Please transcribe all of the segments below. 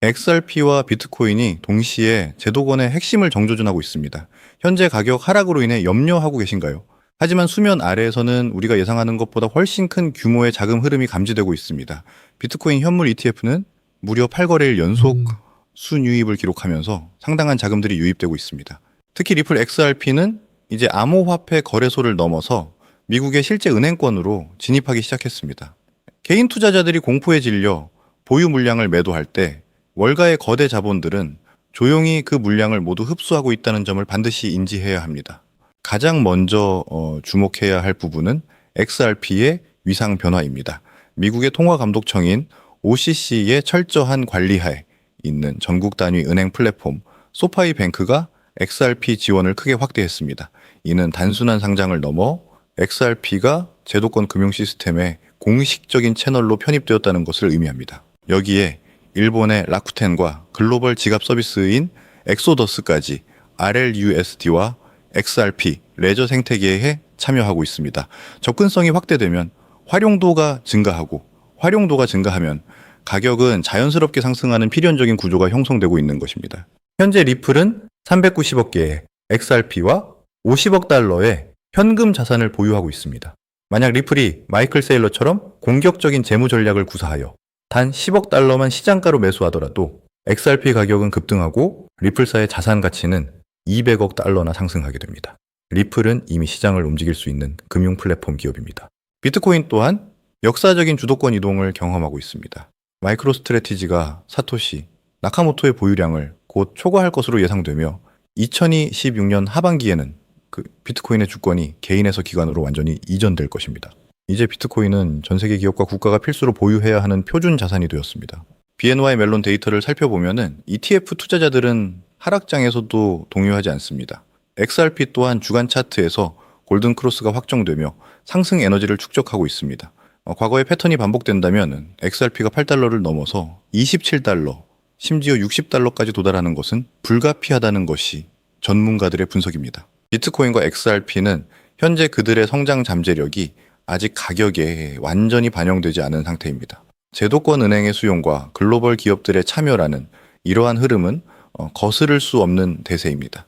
XRP와 비트코인이 동시에 제도권의 핵심을 정조준하고 있습니다. 현재 가격 하락으로 인해 염려하고 계신가요? 하지만 수면 아래에서는 우리가 예상하는 것보다 훨씬 큰 규모의 자금 흐름이 감지되고 있습니다. 비트코인 현물 ETF는 무려 8거래일 연속 순유입을 기록하면서 상당한 자금들이 유입되고 있습니다. 특히 리플 XRP는 이제 암호화폐 거래소를 넘어서 미국의 실제 은행권으로 진입하기 시작했습니다. 개인 투자자들이 공포에 질려 보유 물량을 매도할 때 월가의 거대 자본들은 조용히 그 물량을 모두 흡수하고 있다는 점을 반드시 인지해야 합니다. 가장 먼저 주목해야 할 부분은 XRP의 위상 변화입니다. 미국의 통화감독청인 OCC의 철저한 관리하에 있는 전국 단위 은행 플랫폼 소파이 뱅크가 XRP 지원을 크게 확대했습니다. 이는 단순한 상장을 넘어 XRP가 제도권 금융 시스템의 공식적인 채널로 편입되었다는 것을 의미합니다. 여기에 일본의 라쿠텐과 글로벌 지갑 서비스인 엑소더스까지 RLUSD와 XRP, 레저 생태계에 참여하고 있습니다. 접근성이 확대되면 활용도가 증가하면 가격은 자연스럽게 상승하는 필연적인 구조가 형성되고 있는 것입니다. 현재 리플은 390억 개의 XRP와 50억 달러의 현금 자산을 보유하고 있습니다. 만약 리플이 마이클 세일러처럼 공격적인 재무 전략을 구사하여 단 10억 달러만 시장가로 매수하더라도 XRP 가격은 급등하고 리플사의 자산 가치는 200억 달러나 상승하게 됩니다. 리플은 이미 시장을 움직일 수 있는 금융 플랫폼 기업입니다. 비트코인 또한 역사적인 주도권 이동을 경험하고 있습니다. 마이크로 스트래티지가 사토시 나카모토의 보유량을 곧 초과할 것으로 예상되며 2026년 하반기에는 그 비트코인의 주권이 개인에서 기관으로 완전히 이전될 것입니다. 이제 비트코인은 전 세계 기업과 국가가 필수로 보유해야 하는 표준 자산이 되었습니다. BNY 멜론 데이터를 살펴보면은 ETF 투자자들은 하락장에서도 동요하지 않습니다. XRP 또한 주간 차트에서 골든 크로스가 확정되며 상승 에너지를 축적하고 있습니다. 과거의 패턴이 반복된다면 XRP가 8달러를 넘어서 27달러, 심지어 60달러까지 도달하는 것은 불가피하다는 것이 전문가들의 분석입니다. 비트코인과 XRP는 현재 그들의 성장 잠재력이 아직 가격에 완전히 반영되지 않은 상태입니다. 제도권 은행의 수용과 글로벌 기업들의 참여라는 이러한 흐름은 거스를 수 없는 대세입니다.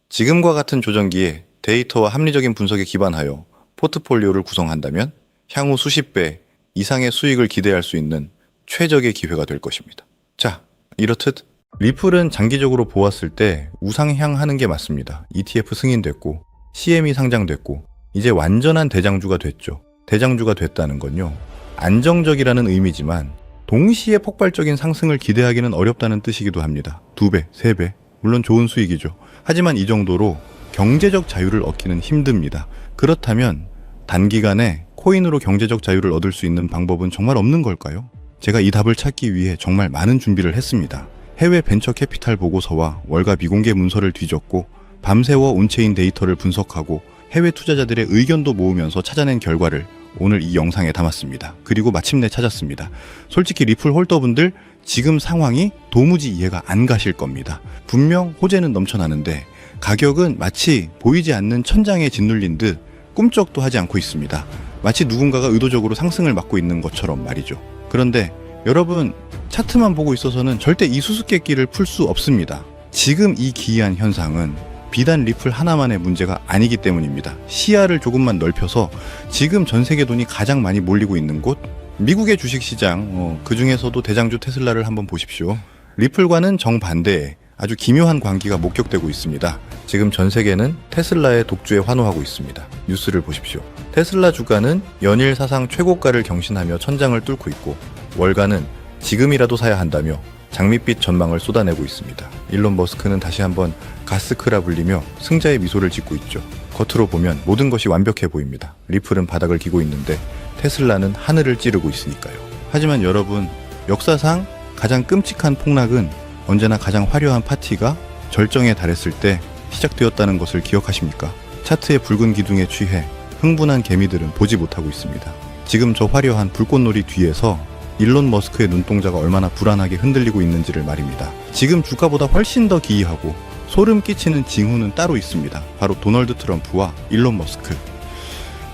지금과 같은 조정기에 데이터와 합리적인 분석에 기반하여 포트폴리오를 구성한다면 향후 수십 배 이상의 수익을 기대할 수 있는 최적의 기회가 될 것입니다. 자, 이렇듯 리플은 장기적으로 보았을 때 우상향하는 게 맞습니다. ETF 승인됐고 CME 상장됐고 이제 완전한 대장주가 됐죠. 대장주가 됐다는 건요, 안정적이라는 의미지만 동시에 폭발적인 상승을 기대하기는 어렵다는 뜻이기도 합니다. 2배, 3배, 물론 좋은 수익이죠. 하지만 이 정도로 경제적 자유를 얻기는 힘듭니다. 그렇다면 단기간에 코인으로 경제적 자유를 얻을 수 있는 방법은 정말 없는 걸까요? 제가 이 답을 찾기 위해 정말 많은 준비를 했습니다. 해외 벤처 캐피탈 보고서와 월가 미공개 문서를 뒤졌고 밤새워 온체인 데이터를 분석하고 해외 투자자들의 의견도 모으면서 찾아낸 결과를 오늘 이 영상에 담았습니다. 그리고 마침내 찾았습니다. 솔직히 리플 홀더분들 지금 상황이 도무지 이해가 안 가실 겁니다. 분명 호재는 넘쳐나는데 가격은 마치 보이지 않는 천장에 짓눌린 듯 꿈쩍도 하지 않고 있습니다. 마치 누군가가 의도적으로 상승을 막고 있는 것처럼 말이죠. 그런데 여러분, 차트만 보고 있어서는 절대 이 수수께끼를 풀 수 없습니다. 지금 이 기이한 현상은 비단 리플 하나만의 문제가 아니기 때문입니다. 시야를 조금만 넓혀서 지금 전 세계 돈이 가장 많이 몰리고 있는 곳, 미국의 주식시장, 그 중에서도 대장주 테슬라를 한번 보십시오. 리플과는 정반대의 아주 기묘한 관계가 목격되고 있습니다. 지금 전 세계는 테슬라의 독주에 환호하고 있습니다. 뉴스를 보십시오. 테슬라 주가는 연일 사상 최고가를 경신하며 천장을 뚫고 있고 월가는 지금이라도 사야 한다며 장밋빛 전망을 쏟아내고 있습니다. 일론 머스크는 다시 한번 가스크라 불리며 승자의 미소를 짓고 있죠. 겉으로 보면 모든 것이 완벽해 보입니다. 리플은 바닥을 기고 있는데 테슬라는 하늘을 찌르고 있으니까요. 하지만 여러분, 역사상 가장 끔찍한 폭락은 언제나 가장 화려한 파티가 절정에 달했을 때 시작되었다는 것을 기억하십니까? 차트의 붉은 기둥에 취해 흥분한 개미들은 보지 못하고 있습니다. 지금 저 화려한 불꽃놀이 뒤에서 일론 머스크의 눈동자가 얼마나 불안하게 흔들리고 있는지를 말입니다. 지금 주가보다 훨씬 더 기이하고 소름 끼치는 징후는 따로 있습니다. 바로 도널드 트럼프와 일론 머스크.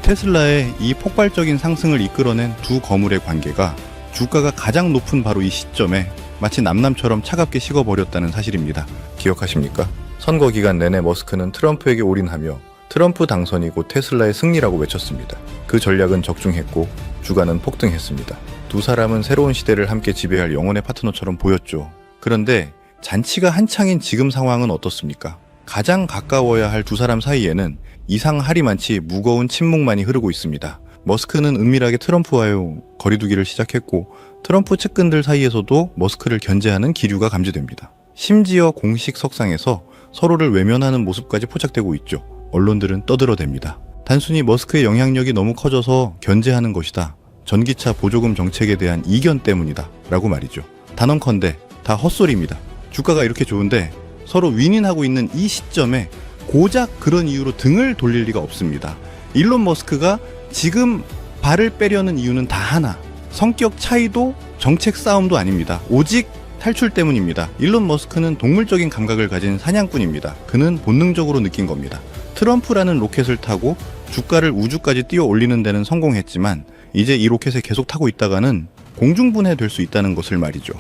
테슬라의 이 폭발적인 상승을 이끌어낸 두 거물의 관계가 주가가 가장 높은 바로 이 시점에 마치 남남처럼 차갑게 식어버렸다는 사실입니다. 기억하십니까? 선거 기간 내내 머스크는 트럼프에게 올인하며 트럼프 당선이 곧 테슬라의 승리라고 외쳤습니다. 그 전략은 적중했고 주가는 폭등했습니다. 두 사람은 새로운 시대를 함께 지배할 영혼의 파트너처럼 보였죠. 그런데 잔치가 한창인 지금 상황은 어떻습니까? 가장 가까워야 할 두 사람 사이에는 이상하리만치 무거운 침묵만이 흐르고 있습니다. 머스크는 은밀하게 트럼프와의 거리두기를 시작했고 트럼프 측근들 사이에서도 머스크를 견제하는 기류가 감지됩니다. 심지어 공식 석상에서 서로를 외면하는 모습까지 포착되고 있죠. 언론들은 떠들어댑니다. 단순히 머스크의 영향력이 너무 커져서 견제하는 것이다. 전기차 보조금 정책에 대한 이견 때문이다. 라고 말이죠. 단언컨대 다 헛소리입니다. 주가가 이렇게 좋은데 서로 윈윈하고 있는 이 시점에 고작 그런 이유로 등을 돌릴 리가 없습니다. 일론 머스크가 지금 발을 빼려는 이유는 다 하나. 성격 차이도 정책 싸움도 아닙니다. 오직 탈출 때문입니다. 일론 머스크는 동물적인 감각을 가진 사냥꾼입니다. 그는 본능적으로 느낀 겁니다. 트럼프라는 로켓을 타고 주가를 우주까지 띄워 올리는 데는 성공했지만 이제 이 로켓에 계속 타고 있다가는 공중분해될 수 있다는 것을 말이죠.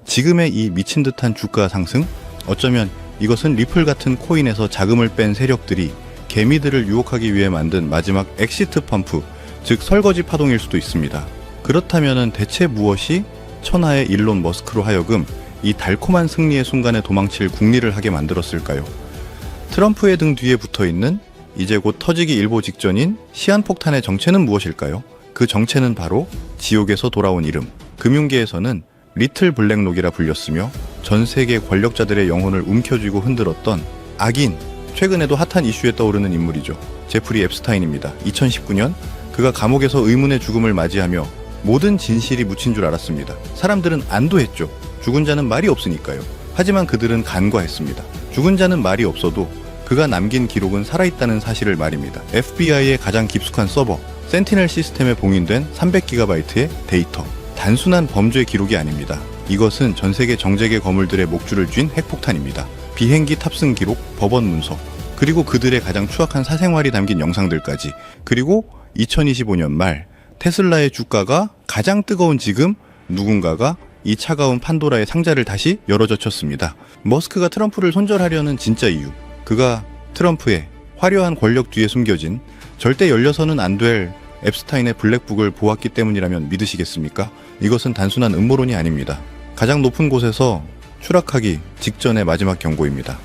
지금의 이 미친 듯한 주가 상승? 어쩌면 이것은 리플 같은 코인에서 자금을 뺀 세력들이 개미들을 유혹하기 위해 만든 마지막 엑시트 펌프, 즉 설거지 파동일 수도 있습니다. 그렇다면 대체 무엇이 천하의 일론 머스크로 하여금 이 달콤한 승리의 순간에 도망칠 궁리를 하게 만들었을까요? 트럼프의 등 뒤에 붙어있는 이제 곧 터지기 일보 직전인 시한폭탄의 정체는 무엇일까요? 그 정체는 바로 지옥에서 돌아온 이름, 금융계에서는 리틀 블랙록이라 불렸으며 전 세계 권력자들의 영혼을 움켜쥐고 흔들었던 악인, 최근에도 핫한 이슈에 떠오르는 인물이죠. 제프리 앱스타인입니다. 2019년 그가 감옥에서 의문의 죽음을 맞이하며 모든 진실이 묻힌 줄 알았습니다. 사람들은 안도했죠. 죽은 자는 말이 없으니까요. 하지만 그들은 간과했습니다. 죽은 자는 말이 없어도 그가 남긴 기록은 살아있다는 사실을 말입니다. FBI의 가장 깊숙한 서버, 센티넬 시스템에 봉인된 300GB의 데이터. 단순한 범죄 기록이 아닙니다. 이것은 전 세계 정재계 거물들의 목줄을 쥔 핵폭탄입니다. 비행기 탑승 기록, 법원 문서, 그리고 그들의 가장 추악한 사생활이 담긴 영상들까지. 그리고 2025년 말 테슬라의 주가가 가장 뜨거운 지금 누군가가 이 차가운 판도라의 상자를 다시 열어젖혔습니다. 머스크가 트럼프를 손절하려는 진짜 이유, 그가 트럼프의 화려한 권력 뒤에 숨겨진 절대 열려서는 안 될 앱스타인의 블랙북을 보았기 때문이라면 믿으시겠습니까? 이것은 단순한 음모론이 아닙니다. 가장 높은 곳에서 추락하기 직전의 마지막 경고입니다.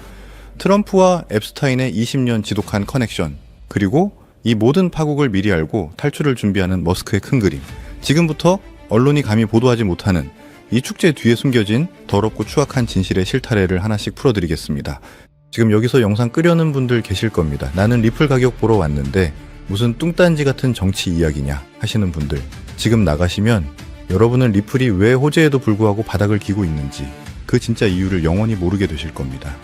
트럼프와 앱스타인의 20년 지독한 커넥션, 그리고 이 모든 파국을 미리 알고 탈출을 준비하는 머스크의 큰 그림. 지금부터 언론이 감히 보도하지 못하는 이 축제 뒤에 숨겨진 더럽고 추악한 진실의 실타래를 하나씩 풀어드리겠습니다. 지금 여기서 영상 끄려는 분들 계실 겁니다. 나는 리플 가격 보러 왔는데 무슨 뚱딴지 같은 정치 이야기냐 하시는 분들, 지금 나가시면 여러분은 리플이 왜 호재에도 불구하고 바닥을 기고 있는지 그 진짜 이유를 영원히 모르게 되실 겁니다.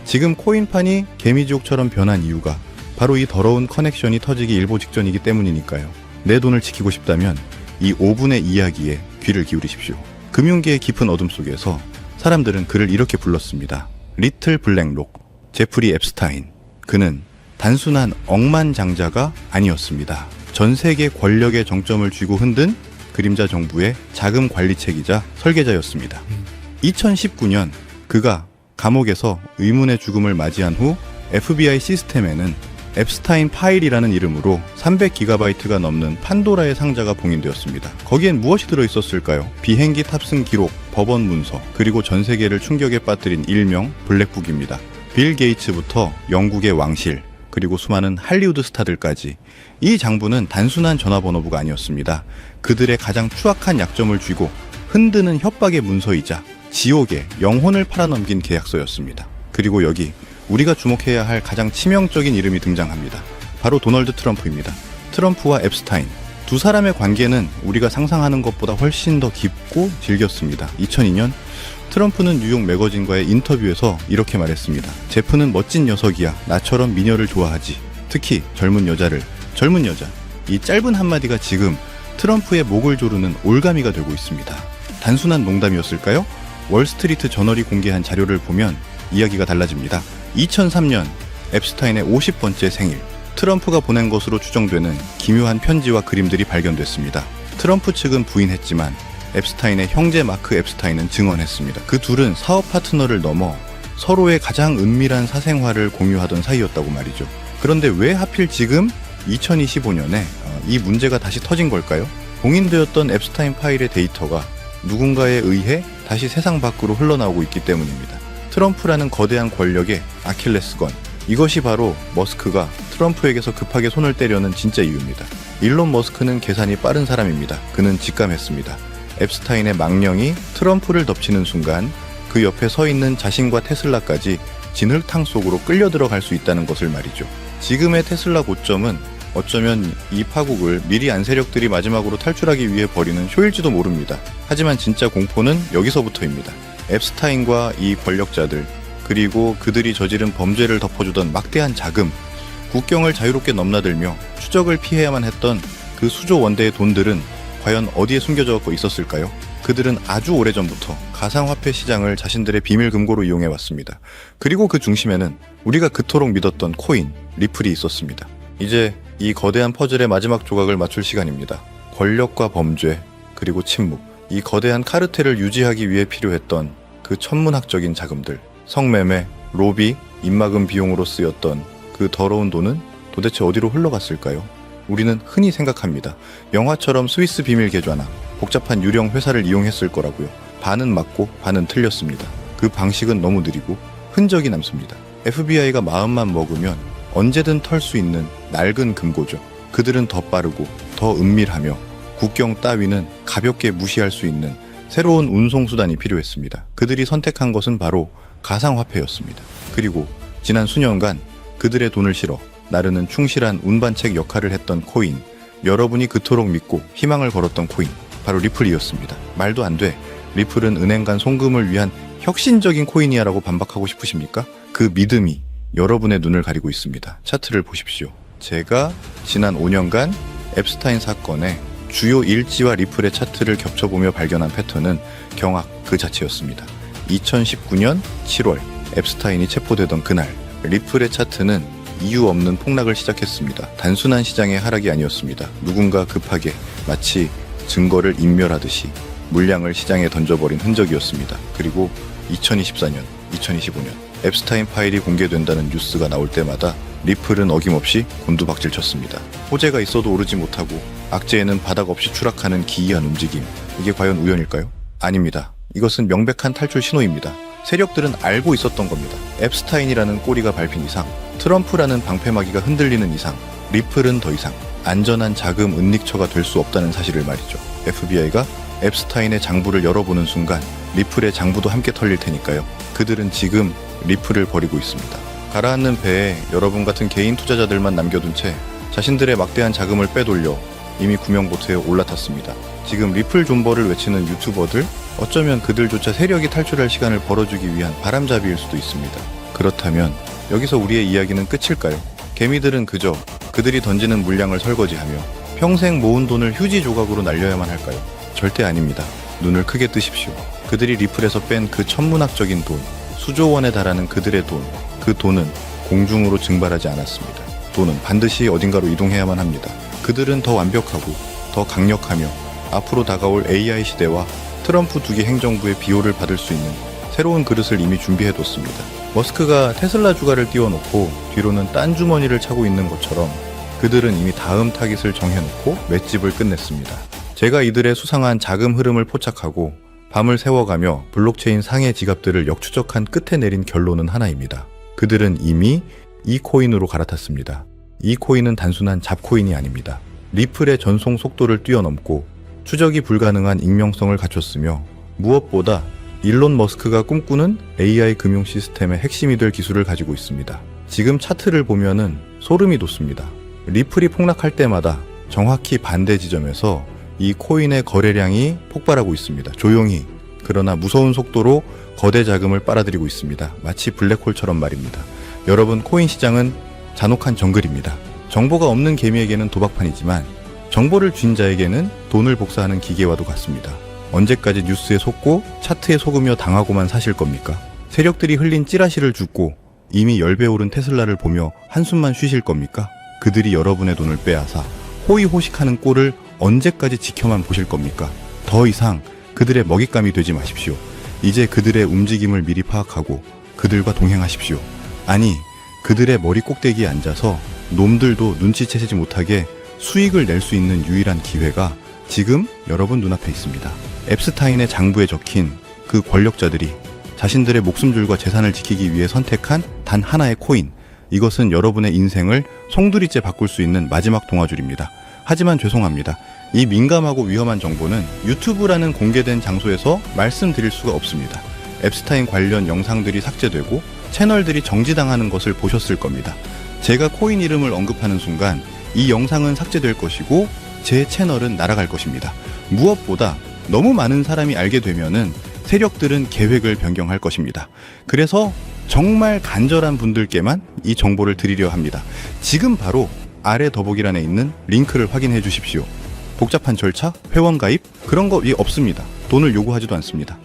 지금 코인판이 개미지옥처럼 변한 이유가 바로 이 더러운 커넥션이 터지기 일보 직전이기 때문이니까요. 내 돈을 지키고 싶다면 이 5분의 이야기에 귀를 기울이십시오. 금융계의 깊은 어둠 속에서 사람들은 그를 이렇게 불렀습니다. 리틀 블랙록, 제프리 앱스타인. 그는 단순한 억만장자가 아니었습니다. 전 세계 권력의 정점을 쥐고 흔든 그림자 정부의 자금 관리책이자 설계자였습니다. 2019년 그가 감옥에서 의문의 죽음을 맞이한 후 FBI 시스템에는 앱스타인 파일이라는 이름으로 300GB가 넘는 판도라의 상자가 봉인되었습니다. 거기엔 무엇이 들어있었을까요? 비행기 탑승 기록, 법원 문서, 그리고 전 세계를 충격에 빠뜨린 일명 블랙북입니다. 빌 게이츠부터 영국의 왕실, 그리고 수많은 할리우드 스타들까지 이 장부는 단순한 전화번호부가 아니었습니다. 그들의 가장 추악한 약점을 쥐고 흔드는 협박의 문서이자 지옥의 영혼을 팔아넘긴 계약서였습니다. 그리고 여기 우리가 주목해야 할 가장 치명적인 이름이 등장합니다. 바로 도널드 트럼프입니다. 트럼프와 앱스타인, 두 사람의 관계는 우리가 상상하는 것보다 훨씬 더 깊고 질겼습니다. 2002년 트럼프는 뉴욕 매거진과의 인터뷰에서 이렇게 말했습니다. 제프는 멋진 녀석이야. 나처럼 미녀를 좋아하지. 특히 젊은 여자를. 젊은 여자. 이 짧은 한마디가 지금 트럼프의 목을 조르는 올가미가 되고 있습니다. 단순한 농담이었을까요? 월스트리트 저널이 공개한 자료를 보면 이야기가 달라집니다. 2003년 앱스타인의 50번째 생일, 트럼프가 보낸 것으로 추정되는 기묘한 편지와 그림들이 발견됐습니다. 트럼프 측은 부인했지만 앱스타인의 형제 마크 앱스타인은 증언했습니다. 그 둘은 사업 파트너를 넘어 서로의 가장 은밀한 사생활을 공유하던 사이였다고 말이죠. 그런데 왜 하필 지금 2025년에 이 문제가 다시 터진 걸까요? 봉인되었던 앱스타인 파일의 데이터가 누군가에 의해 다시 세상 밖으로 흘러나오고 있기 때문입니다. 트럼프라는 거대한 권력의 아킬레스건, 이것이 바로 머스크가 트럼프에게서 급하게 손을 떼려는 진짜 이유입니다. 일론 머스크는 계산이 빠른 사람입니다. 그는 직감했습니다. 앱스타인의 망령이 트럼프를 덮치는 순간 그 옆에 서 있는 자신과 테슬라까지 진흙탕 속으로 끌려 들어갈 수 있다는 것을 말이죠. 지금의 테슬라 고점은 어쩌면 이 파국을 미리 안 세력들이 마지막으로 탈출하기 위해 벌이는 쇼일지도 모릅니다. 하지만 진짜 공포는 여기서부터입니다. 앱스타인과 이 권력자들, 그리고 그들이 저지른 범죄를 덮어주던 막대한 자금, 국경을 자유롭게 넘나들며 추적을 피해야만 했던 그 수조 원대의 돈들은 과연 어디에 숨겨져 있었을까요? 그들은 아주 오래전부터 가상화폐 시장을 자신들의 비밀 금고로 이용해왔습니다. 그리고 그 중심에는 우리가 그토록 믿었던 코인, 리플이 있었습니다. 이제 이 거대한 퍼즐의 마지막 조각을 맞출 시간입니다. 권력과 범죄, 그리고 침묵, 이 거대한 카르텔을 유지하기 위해 필요했던 그 천문학적인 자금들, 성매매, 로비, 입막음 비용으로 쓰였던 그 더러운 돈은 도대체 어디로 흘러갔을까요? 우리는 흔히 생각합니다. 영화처럼 스위스 비밀 계좌나 복잡한 유령 회사를 이용했을 거라고요. 반은 맞고 반은 틀렸습니다. 그 방식은 너무 느리고 흔적이 남습니다. FBI가 마음만 먹으면 언제든 털 수 있는 낡은 금고죠. 그들은 더 빠르고 더 은밀하며 국경 따위는 가볍게 무시할 수 있는 새로운 운송수단이 필요했습니다. 그들이 선택한 것은 바로 가상화폐였습니다. 그리고 지난 수년간 그들의 돈을 실어 나르는 충실한 운반책 역할을 했던 코인, 여러분이 그토록 믿고 희망을 걸었던 코인, 바로 리플이었습니다. 말도 안 돼. 리플은 은행 간 송금을 위한 혁신적인 코인이야라고 반박하고 싶으십니까? 그 믿음이 여러분의 눈을 가리고 있습니다. 차트를 보십시오. 제가 지난 5년간 앱스타인 사건의 주요 일지와 리플의 차트를 겹쳐보며 발견한 패턴은 경악 그 자체였습니다. 2019년 7월 앱스타인이 체포되던 그날 리플의 차트는 이유 없는 폭락을 시작했습니다. 단순한 시장의 하락이 아니었습니다. 누군가 급하게 마치 증거를 인멸하듯이 물량을 시장에 던져버린 흔적이었습니다. 그리고 2024년, 2025년 앱스타인 파일이 공개된다는 뉴스가 나올 때마다 리플은 어김없이 곤두박질 쳤습니다. 호재가 있어도 오르지 못하고 악재에는 바닥 없이 추락하는 기이한 움직임. 이게 과연 우연일까요? 아닙니다. 이것은 명백한 탈출 신호입니다. 세력들은 알고 있었던 겁니다. 앱스타인이라는 꼬리가 밟힌 이상, 트럼프라는 방패막이가 흔들리는 이상, 리플은 더 이상 안전한 자금 은닉처가 될 수 없다는 사실을 말이죠. FBI가 앱스타인의 장부를 열어보는 순간 리플의 장부도 함께 털릴 테니까요. 그들은 지금 리플을 버리고 있습니다. 가라앉는 배에 여러분 같은 개인 투자자들만 남겨둔 채 자신들의 막대한 자금을 빼돌려 이미 구명보트에 올라탔습니다. 지금 리플 존버를 외치는 유튜버들, 어쩌면 그들조차 세력이 탈출할 시간을 벌어주기 위한 바람잡이일 수도 있습니다. 그렇다면 여기서 우리의 이야기는 끝일까요? 개미들은 그저 그들이 던지는 물량을 설거지하며 평생 모은 돈을 휴지 조각으로 날려야만 할까요? 절대 아닙니다. 눈을 크게 뜨십시오. 그들이 리플에서 뺀 그 천문학적인 돈, 수조 원에 달하는 그들의 돈, 그 돈은 공중으로 증발하지 않았습니다. 돈은 반드시 어딘가로 이동해야만 합니다. 그들은 더 완벽하고 더 강력하며 앞으로 다가올 AI 시대와 트럼프 두기 행정부의 비호를 받을 수 있는 새로운 그릇을 이미 준비해뒀습니다. 머스크가 테슬라 주가를 띄워놓고 뒤로는 딴 주머니를 차고 있는 것처럼 그들은 이미 다음 타깃을 정해놓고 맷집을 끝냈습니다. 제가 이들의 수상한 자금 흐름을 포착하고 밤을 새워가며 블록체인 상해 지갑들을 역추적한 끝에 내린 결론은 하나입니다. 그들은 이미 이 코인으로 갈아탔습니다. 이 코인은 단순한 잡코인이 아닙니다. 리플의 전송 속도를 뛰어넘고 추적이 불가능한 익명성을 갖췄으며 무엇보다 일론 머스크가 꿈꾸는 AI 금융 시스템의 핵심이 될 기술을 가지고 있습니다. 지금 차트를 보면은 소름이 돋습니다. 리플이 폭락할 때마다 정확히 반대 지점에서 이 코인의 거래량이 폭발하고 있습니다. 조용히, 그러나 무서운 속도로 거대 자금을 빨아들이고 있습니다. 마치 블랙홀처럼 말입니다. 여러분, 코인 시장은 잔혹한 정글입니다. 정보가 없는 개미에게는 도박판이지만 정보를 쥔 자에게는 돈을 복사하는 기계와도 같습니다. 언제까지 뉴스에 속고 차트에 속으며 당하고만 사실 겁니까? 세력들이 흘린 찌라시를 줍고 이미 10배 오른 테슬라를 보며 한숨만 쉬실 겁니까? 그들이 여러분의 돈을 빼앗아 호의호식하는 꼴을 언제까지 지켜만 보실 겁니까? 더 이상 그들의 먹잇감이 되지 마십시오. 이제 그들의 움직임을 미리 파악하고 그들과 동행하십시오. 아니, 그들의 머리 꼭대기에 앉아서 놈들도 눈치채지 못하게 수익을 낼 수 있는 유일한 기회가 지금 여러분 눈앞에 있습니다. 앱스타인의 장부에 적힌 그 권력자들이 자신들의 목숨줄과 재산을 지키기 위해 선택한 단 하나의 코인, 이것은 여러분의 인생을 송두리째 바꿀 수 있는 마지막 동화줄입니다. 하지만 죄송합니다. 이 민감하고 위험한 정보는 유튜브라는 공개된 장소에서 말씀드릴 수가 없습니다. 앱스타인 관련 영상들이 삭제되고 채널들이 정지당하는 것을 보셨을 겁니다. 제가 코인 이름을 언급하는 순간 이 영상은 삭제될 것이고 제 채널은 날아갈 것입니다. 무엇보다 너무 많은 사람이 알게 되면은 세력들은 계획을 변경할 것입니다. 그래서 정말 간절한 분들께만 이 정보를 드리려 합니다. 지금 바로 아래 더보기란에 있는 링크를 확인해 주십시오. 복잡한 절차, 회원 가입, 그런 거 없습니다. 돈을 요구하지도 않습니다.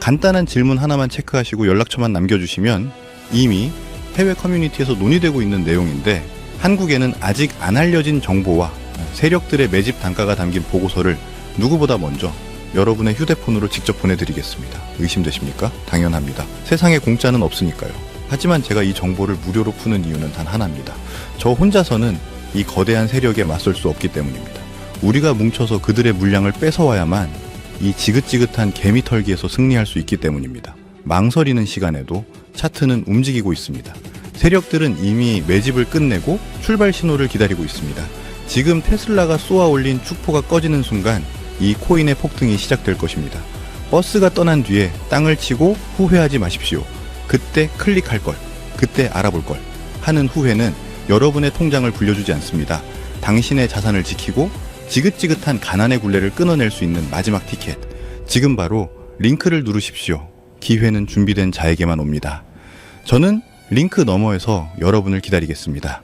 간단한 질문 하나만 체크하시고 연락처만 남겨주시면 이미 해외 커뮤니티에서 논의되고 있는 내용인데, 한국에는 아직 안 알려진 정보와 세력들의 매집 단가가 담긴 보고서를 누구보다 먼저 여러분의 휴대폰으로 직접 보내드리겠습니다. 의심되십니까? 당연합니다. 세상에 공짜는 없으니까요. 하지만 제가 이 정보를 무료로 푸는 이유는 단 하나입니다. 저 혼자서는 이 거대한 세력에 맞설 수 없기 때문입니다. 우리가 뭉쳐서 그들의 물량을 뺏어와야만 이 지긋지긋한 개미털기에서 승리할 수 있기 때문입니다. 망설이는 시간에도 차트는 움직이고 있습니다. 세력들은 이미 매집을 끝내고 출발 신호를 기다리고 있습니다. 지금 테슬라가 쏘아 올린 축포가 꺼지는 순간 이 코인의 폭등이 시작될 것입니다. 버스가 떠난 뒤에 땅을 치고 후회하지 마십시오. 그때 클릭할 걸, 그때 알아볼 걸 하는 후회는 여러분의 통장을 불려주지 않습니다. 당신의 자산을 지키고 지긋지긋한 가난의 굴레를 끊어낼 수 있는 마지막 티켓. 지금 바로 링크를 누르십시오. 기회는 준비된 자에게만 옵니다. 저는 링크 너머에서 여러분을 기다리겠습니다.